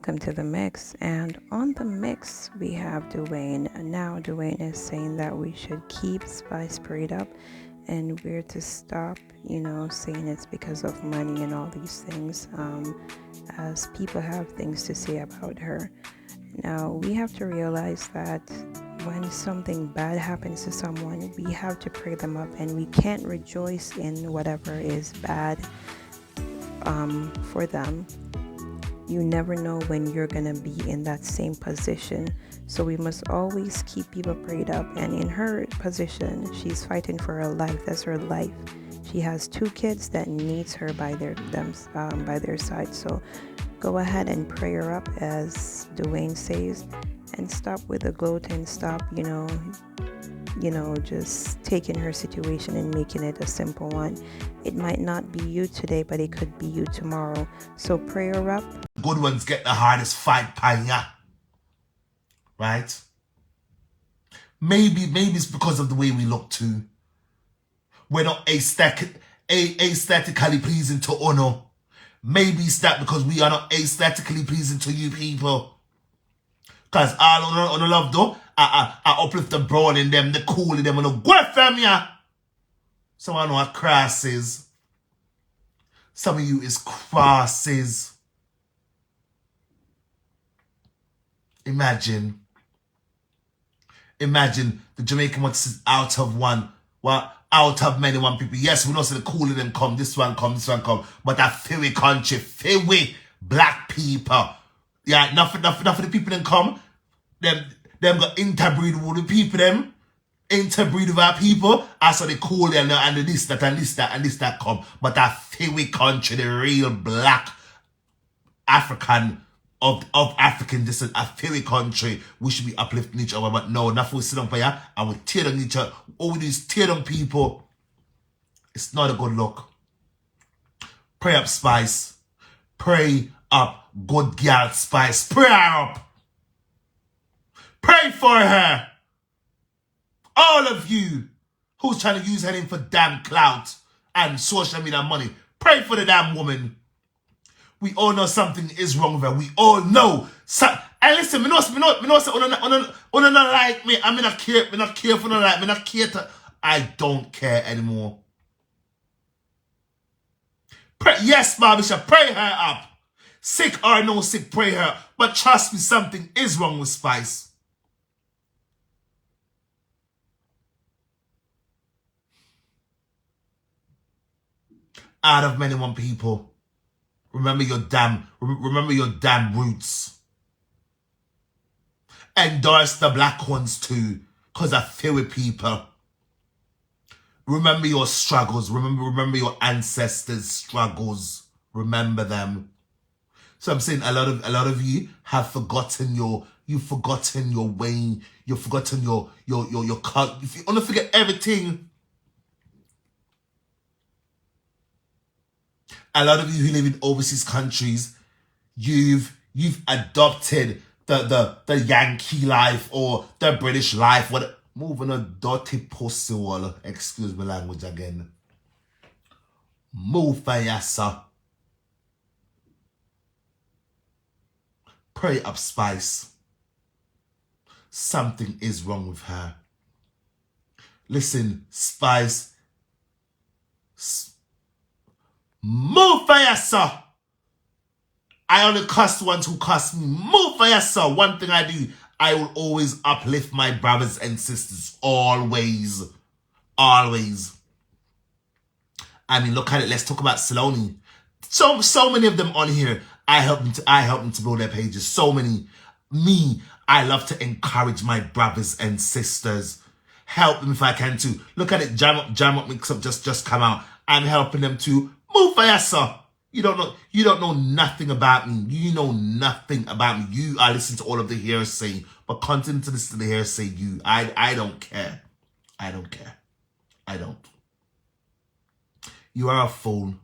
welcome to the mix. And on the mix, we have Dwayne. Now, Dwayne is saying that we should keep Spice prayed up and we're to stop, saying it's because of money and all these things, as people have things to say about her. Now, we have to realize that when something bad happens to someone, we have to pray them up, and we can't rejoice in whatever is bad for them. You never know when you're going to be in that same position. So we must always keep people prayed up. And in her position, she's fighting for her life. That's her life. She has two kids that needs her by their side. So go ahead and pray her up, as Dwayne says, and stop with the gloat and stop, just taking her situation and making it a simple one. It might not be you today, but it could be you tomorrow. So pray her up. Good ones get the hardest fight, panya. Right? Maybe it's because of the way we look too. We're not aesthetically pleasing to honor. Maybe it's that because we are not aesthetically pleasing to you people. Because all on the love though, I uplift the broad in them, the cool in them, and the go from ya. Some I know are crosses. Some of you is crosses. Imagine the Jamaican one says out of one. Well, out of many one people. Yes, we know say the cool in them come, this one come. But that fairy country, fairy black people. Yeah, enough for the people that come. Them got interbreed with the people them. Interbreed with our people. I saw the cool and the this, that, and this, that, and this, that come. But that fairy country, the real black African of African descent, a fairy country, we should be uplifting each other. But no, nothing we sit down for ya and we tear down each other. All we do is tear down people. It's not a good look. Pray up, Spice. Pray up, good girl, Spice. Pray her up. Pray for her. All of you who's trying to use her name for damn clout and social media money, pray for the damn woman. We all know something is wrong with her. We all know. And listen, me know say, not like me. I not care for no like me. Not care to. I don't care anymore. Pray, yes, Barbisha, pray her up. Sick or no sick, pray her. But trust me, something is wrong with Spice. Out of many one people. Remember your damn roots. Endorse the black ones too, because I feel with people. Remember your struggles. Remember your ancestors' struggles. Remember them. So I'm saying a lot of you have forgotten you've forgotten your way. You've forgotten your cult. If you want to forget everything. A lot of you who live in overseas countries, you've adopted the Yankee life or the British life. What moving a dirty pussy wall. Excuse my language again. Move for yourself. Pray up, Spice. Something is wrong with her. Listen, Spice. Move for yourself. I only cuss the ones who cuss me. Move for yourself. One thing I do, I will always uplift my brothers and sisters. Always. Always. I mean, look at it. Let's talk about Saloni. So many of them on here. I help them to grow their pages. So many. Me, I love to encourage my brothers and sisters. Help them if I can too. Look at it. Jam up, Mixup just come out. I'm helping them to move for yourself. You don't know nothing about me. You know nothing about me. You are listening to all of the hearsay, but continue to listen to the hearsay. I don't care. I don't care. I don't. You are a fool.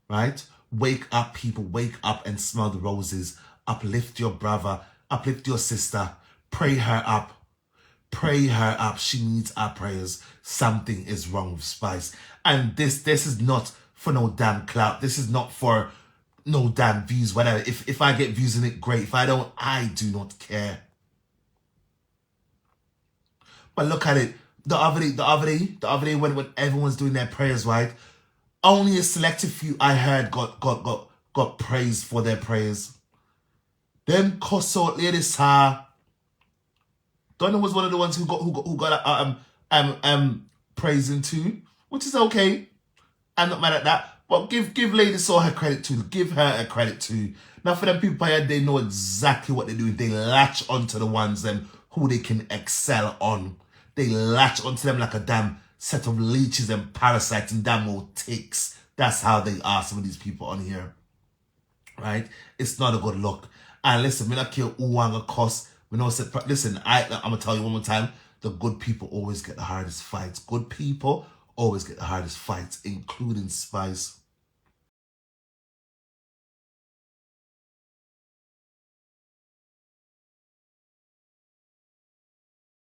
Right? Wake up, people. Wake up and smell the roses. Uplift your brother. Uplift your sister. Pray her up. Pray her up. She needs our prayers. Something is wrong with Spice. And this is not for no damn clout. This is not for no damn views, whatever. If I get views in it, great. If I don't, I do not care. But look at it. The other day when everyone's doing their prayers, right? Only a selective few I heard got praised for their prayers. Them Koso ladies, Donna was one of the ones who got praising too, which is okay. I'm not mad at that. But give Lady Saw her credit too. Give her a credit too. Now for them people here, they know exactly what they're doing. They latch onto the ones who they can excel on. They latch onto them like a damn set of leeches and parasites and damn old ticks. That's how they are, some of these people on here. Right? It's not a good look. And listen, me not care who wanga cost. Listen, I'm gonna tell you one more time. The good people always get the hardest fights. Good people always get the hardest fights, including Spice.